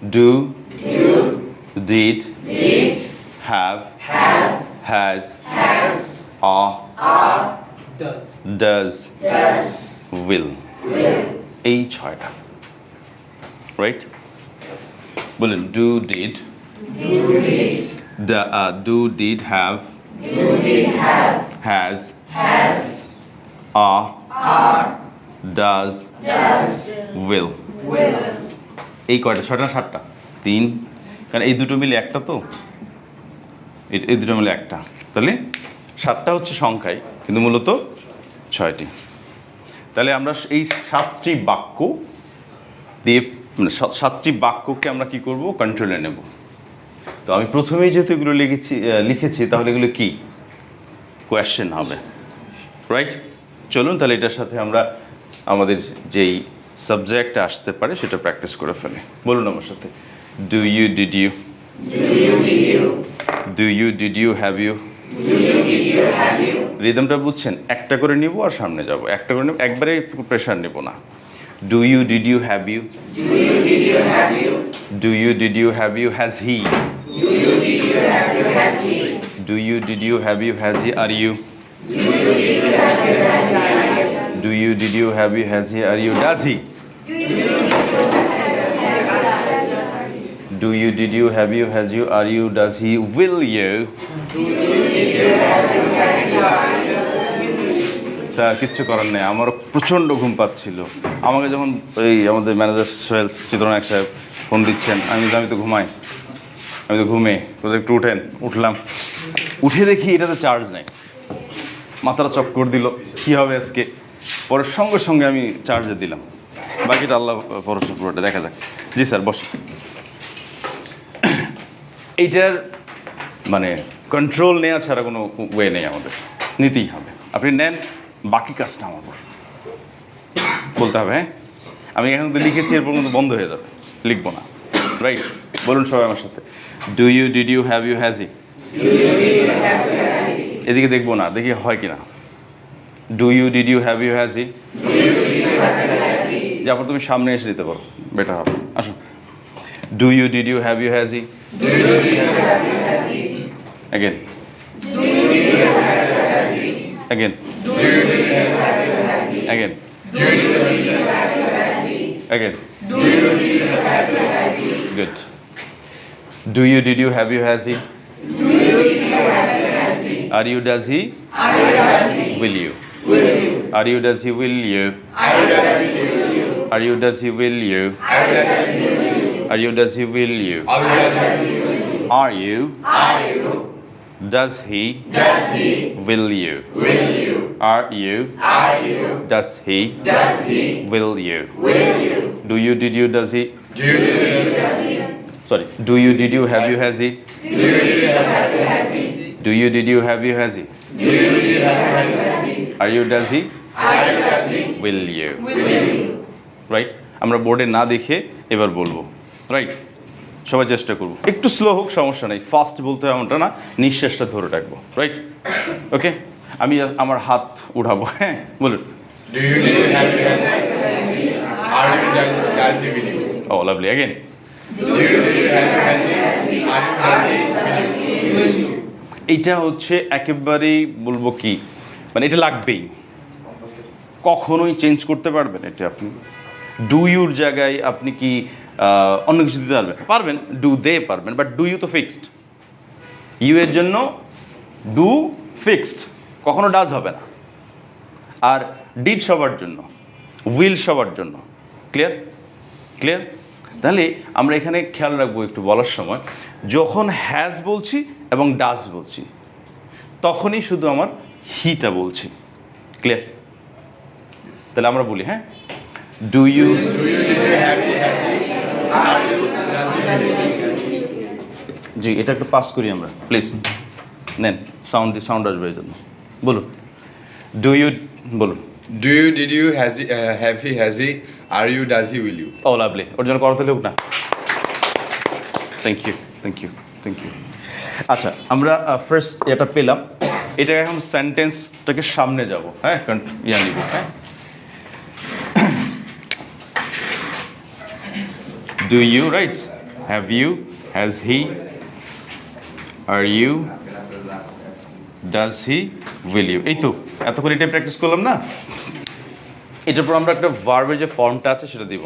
do, did, have, has, are, does, will, এই ছয়টা, right? বলেন do, did, do, did, have, has, are, does, will, এই কয়টা? ছয়টা না সাতটা? তিন, কারণ এই দুটো মিলে একটা, তো এই দুটো মিলে একটা, তাহলে সাতটা হচ্ছে সংখ্যায়, কিন্তু মূলত ছয়টি। তাহলে আমরা এই সাতটি বাক্য দিয়ে, মানে সাতটি বাক্যকে আমরা কি করব? কন্ট্রোলে নেব। তো আমি প্রথমেই যেহেতু এগুলো লিখেছি, তাহলে এগুলো কি কোয়েশ্চেন হবে, রাইট? চলুন তাহলে এটার সাথে আমরা আমাদের যেই সাবজেক্ট আসতে পারে সেটা প্র্যাকটিস করে ফেলি। বলুন আমার সাথে, do you, did you, do you, did you, have you. রিদমটা বুঝছেন? একটা করে নিব আর সামনে যাব, একটা করে নিব, একবারে প্রেশার নেব না। Do you, did you, have you, do you, did you, have you, has he, do you, did you, have you, has he, are you, do you, did you, have you, has he, are you, does he, do you, did you, have you, has you, are you, does he, will you। তা কিচ্ছু করার নেই, আমারও প্রচণ্ড ঘুম পাচ্ছিল। আমাকে যখন এই আমাদের ম্যানেজার সোহেল চিত্রনায়ক সাহেব ফোন দিচ্ছেন, আমি তো ঘুমাই, আমি তো ঘুমে, একটু উঠলাম, উঠে দেখি এটাতে চার্জ নেই, মাথাটা চক্কর দিল, কী হবে আজকে। পরে সঙ্গে সঙ্গে আমি চার্জে দিলাম, বাকিটা আল্লাহ ভরসা, পুরোটা দেখা যাক। জি স্যার, বস। এইটার মানে কন্ট্রোল নেওয়া ছাড়া কোনো ওয়ে নেই, আমাদের নিতেই হবে। আপনি নেন, বাকি কাজটা আমার উপর বলতে হবে। হ্যাঁ, আমি এখন তো লিখেছি, এরপর কিন্তু বন্ধ হয়ে যাবে, লিখবো না, রাইট? বলুন সবাই আমার সাথে, do you, did you, have you, has he. এদিকে দেখবো না, দেখি হয় কিনা। Do you, did you, have you, has he. যারপর তুমি সামনে এসে দিতে পারো, বেটার হবে। আসুন, do you, did you, have you, has he. Again. Again. Again. Again. Good. Do you, did you, have you, has he? Are you, does he? Will you? Are you, does he, will you? Are you, does he, will you? Are you, does he, will you? Are you? Does he? Will you? Are you? Does he? Will you? Do you, did you, does he? Sorry. Do you, did you, have you, has he? Do you, did you, have you, has he? Are you, does he? Will you? Right? আমরা বোর্ডে না দেখে এবার বলবো, right? সবাই চেষ্টা করবো, একটু স্লো হোক, সমস্যা নেই, ফাস্ট বলতে হবে এমনটা না, নিঃশ্বাসটা ধরে রাখবো, রাইট? ওকে, আমি আমার হাত উঠাবো। হ্যাঁ, বলুন। ও লাভলি। অ্যাগেন। এইটা হচ্ছে একেবারেই বলবো কি, মানে এটা লাগবেই, কখনোই চেঞ্জ করতে পারবেন এটা আপনি। ডু ইউর জায়গায় আপনি কি অন্য কিছু দিতে পারবেন, ডু দে পারবেন, বাট ডু ইউ তো ফিক্সড। ইউ এর জন্য ডু ফিক্সড, কখনো ডাজ হবে না। আর ডিড সবার জন্য, উইল সবার জন্য। ক্লিয়ার? ক্লিয়ার? তাহলে আমরা এখানে খেয়াল রাখবো একটু বলার সময়, যখন হ্যাজ বলছি এবং ডাজ বলছি, তখনই শুধু আমার হিটা বলছি। ক্লিয়ার? তাহলে আমরা বলি, হ্যাঁ, ডু ইউ, জি এটা একটু পাস করি আমরা, প্লিজ নেন, সাউন্ড আসবে এই জন্য। বলুন, ডু ইউ, বলুন। Do you, did you, has he, have he, has he, are you, does he, will you? Oh lovely, ওর জন্য করতে হোক না। Thank you, thank you, thank you. আচ্ছা, আমরা ফার্স্ট এটা পেলাম, এটা এখন সেন্টেন্সটাকে সামনে যাব, হ্যাঁ, নিব, হ্যাঁ। Do you, right? Have you, has he, are you, does he, will you. এই তো এতক্ষণ এটাই প্র্যাকটিস করলাম না। এটার পর আমরা একটা ভার্বের যে ফর্মটা আছে সেটা দিব।